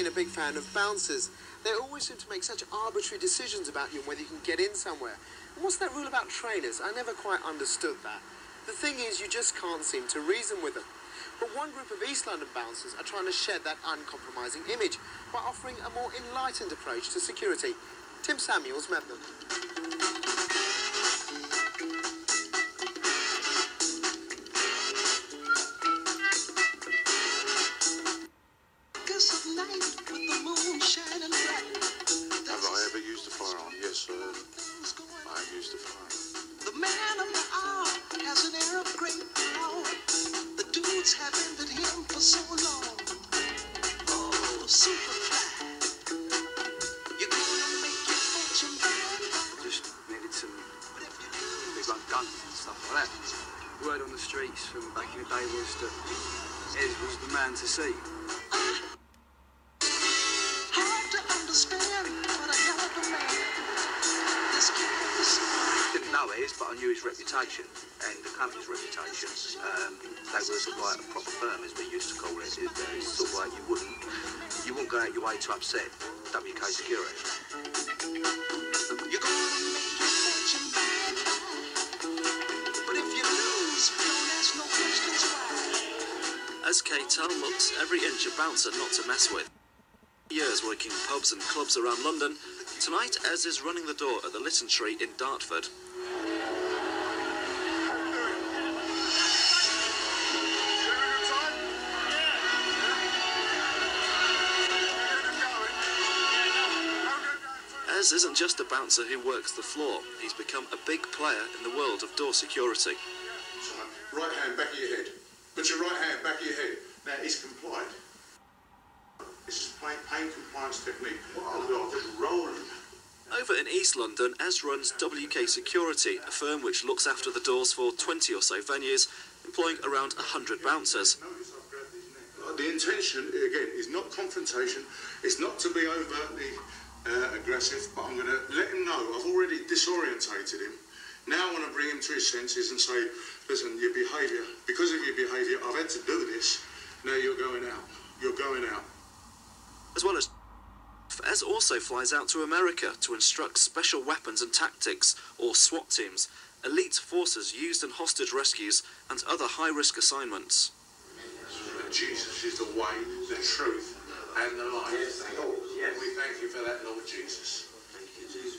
been a big fan of bouncers. They always seem to make such arbitrary decisions about you and whether you can get in somewhere. And what's that rule about trainers? I never quite understood that. The thing is, you just can't seem to reason with them. But one group of East London bouncers are trying to shed that uncompromising image by offering a more enlightened approach to security. Tim Samuels met them. Have I ever used a firearm? Yes, sir. I have used a firearm. The man of the hour has an air of great power. The dudes have envied him for so long. Oh, Superfly, you're gonna make your fortune back. Just needed some big like guns and stuff like that. Word on the streets from back in the day was that Ez was the man to see. Hard to understand, but a hell of a man. This kid is Didn't know Ez, but I knew his reputation and the company's reputation. They were sort of like a proper firm, as we used to call it. Sort of like you wouldn't go out your way to upset WK Security. you're gonna make your fortune back. But if you lose, don't ask no questions why. As K-Tel looks every inch a bouncer not to mess with. Years working pubs and clubs around London, tonight Ez is running the door at the Lytton Tree in Dartford. Ez isn't just a bouncer who works the floor, he's become a big player in the world of door security. Right hand back of your head. Put your right hand back of your head. Now, it's complied. This is pain compliance technique. I'm just rolling. Over in East London, Ez runs WK Security, a firm which looks after the doors for 20 or so venues, employing around 100 bouncers. The intention, again, is not confrontation. It's not to be overtly aggressive, but I'm going to let him know. I've already disorientated him. Now I want to bring him to his senses and say, listen, your behaviour, because of your behaviour, I've had to do this. Now you're going out. You're going out. As well as Ez also flies out to America to instruct special weapons and tactics, or SWAT teams, elite forces used in hostage rescues and other high-risk assignments. Jesus is the way, the truth, and the life. We thank you for that, Lord Jesus.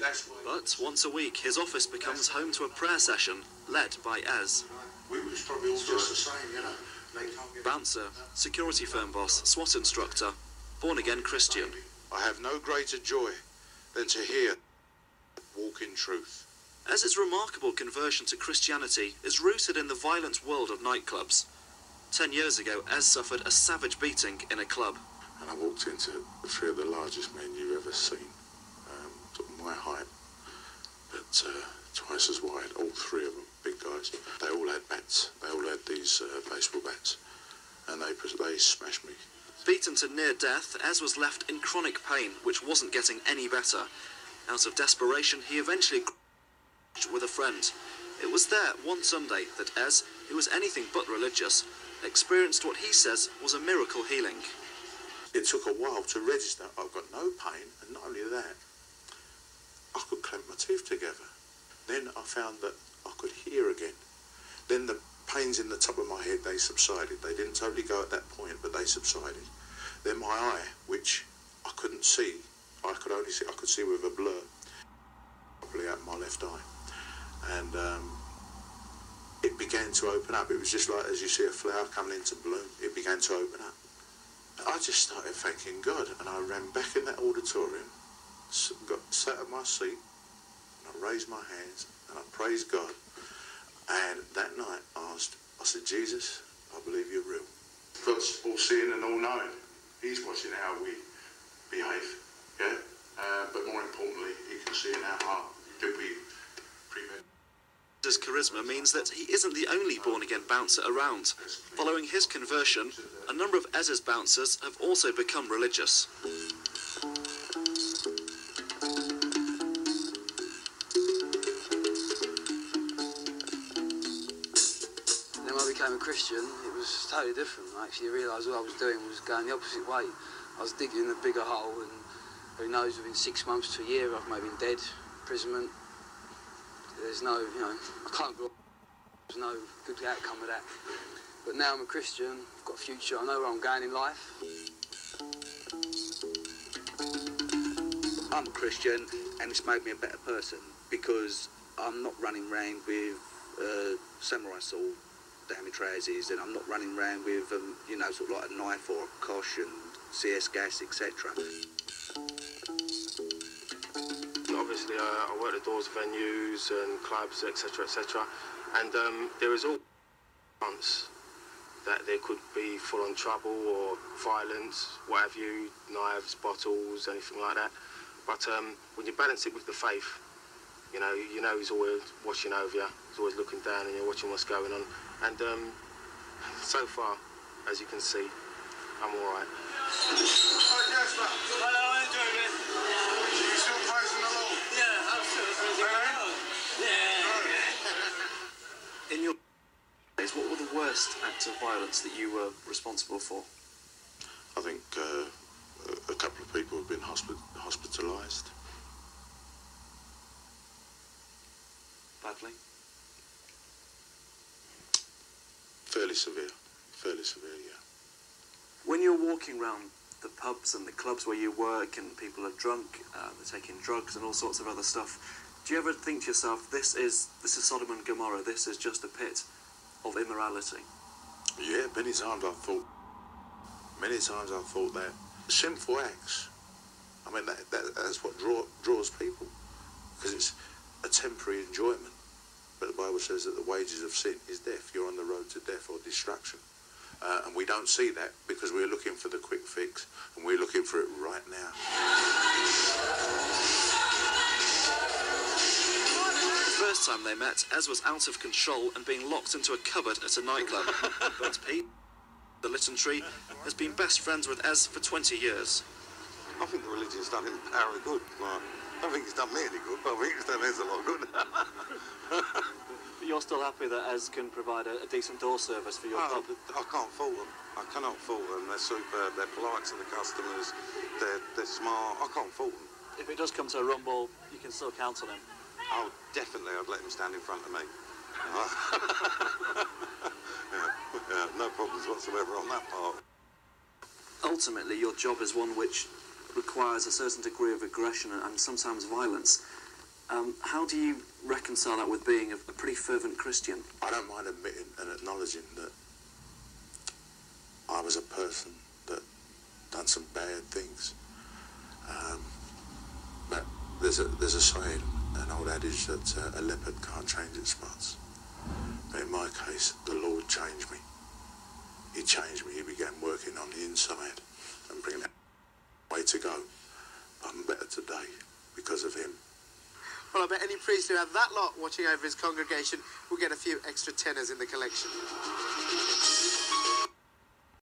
That's why. But once a week, his office becomes home to a prayer session led by Ez. We was probably all just the same, you know. They can't get Bouncer, security firm boss, SWAT instructor, born-again Christian. I have no greater joy than to hear walk in truth. Ez's remarkable conversion to Christianity is rooted in the violent world of nightclubs. 10 years ago, Ez suffered a savage beating in a club. And I walked into three of the largest men you've ever seen, sort of my height, but twice as wide, all three of them, big guys. They all had bats, they all had these baseball bats, and they smashed me. Beaten to near death, Ez was left in chronic pain, which wasn't getting any better. Out of desperation, he eventually with a friend. It was there one Sunday that Ez, who was anything but religious, experienced what he says was a miracle healing. It took a while to register. I've got no pain, and not only that, I could clench my teeth together. Then I found that I could hear again. Then the pains in the top of my head, they subsided. They didn't totally go at that point, but they subsided. Then my eye, which I couldn't see, I could see with a blur, probably out my left eye. And it began to open up. It was just like as you see a flower coming into bloom, it began to open up. I just started thanking God, and I ran back in that auditorium, sat at my seat, and I raised my hands, and I praised God. And that night I said, Jesus, I believe you're real. God's all-seeing and all-knowing. He's watching how we behave, yeah? But more importantly, he can see in our heart that we prevent. His charisma means that he isn't the only born-again bouncer around. Following his conversion, a number of Ez's bouncers have also become religious. Then when I became a Christian, it was totally different. I actually realised what I was doing was going the opposite way. I was digging a bigger hole, and who knows, within 6 months to a year, I may have been dead, imprisonment. There's no, I can't go. There's no good outcome of that. But now I'm a Christian, I've got a future, I know where I'm going in life. I'm a Christian, and it's made me a better person because I'm not running around with samurai sword down my trousers, and I'm not running around with, sort of like a knife or a kosh and CS gas, etc. Obviously, I work the doors of venues and clubs, etc., etc. And there is all chance that there could be full-on trouble or violence, what have you, knives, bottles, anything like that. But when you balance it with the faith, you know he's always watching over you. He's always looking down and you're watching what's going on. And so far, as you can see, I'm all right. Hello, how you doing, man? You still praising the Lord? Yeah, I'm still praising the Lord. Yeah. In your days, what were the worst acts of violence that you were responsible for? I think a couple of people have been hospitalised. Badly? Fairly severe, yeah. When you're walking around the pubs and the clubs where you work and people are drunk, they're taking drugs and all sorts of other stuff, do you ever think to yourself, this is Sodom and Gomorrah, this is just a pit of immorality? Yeah, many times I've thought that sinful acts, I mean, that's what draws people, because it's a temporary enjoyment. But the Bible says that the wages of sin is death. You're on the road to death or destruction. And we don't see that because we're looking for the quick fix, and we're looking for it right now. The first time they met, Ez was out of control and being locked into a cupboard at a nightclub. But Pete, the Lytton Tree, has been best friends with Ez for 20 years. I think the religion's done him power of good. Like, I don't think it's done me any good, but I think it's done us a lot of good. But you're still happy that Ez can provide a decent door service for your pub? I can't fault them. I cannot fault them. They're superb. They're polite to the customers. They're smart. I can't fault them. If it does come to a rumble, you can still count on him? Oh, definitely. I'd let him stand in front of me. Yeah, no problems whatsoever on that part. Ultimately, your job is one which requires a certain degree of aggression and sometimes violence. How do you reconcile that with being a pretty fervent Christian? I don't mind admitting and acknowledging that I was a person that done some bad things. But there's a saying, an old adage, that a leopard can't change its spots. But in my case, the Lord changed me. He changed me. He began working on the inside and bringing that way to go. I'm better today because of him. Well, I bet any priest who had that lot watching over his congregation will get a few extra tenors in the collection.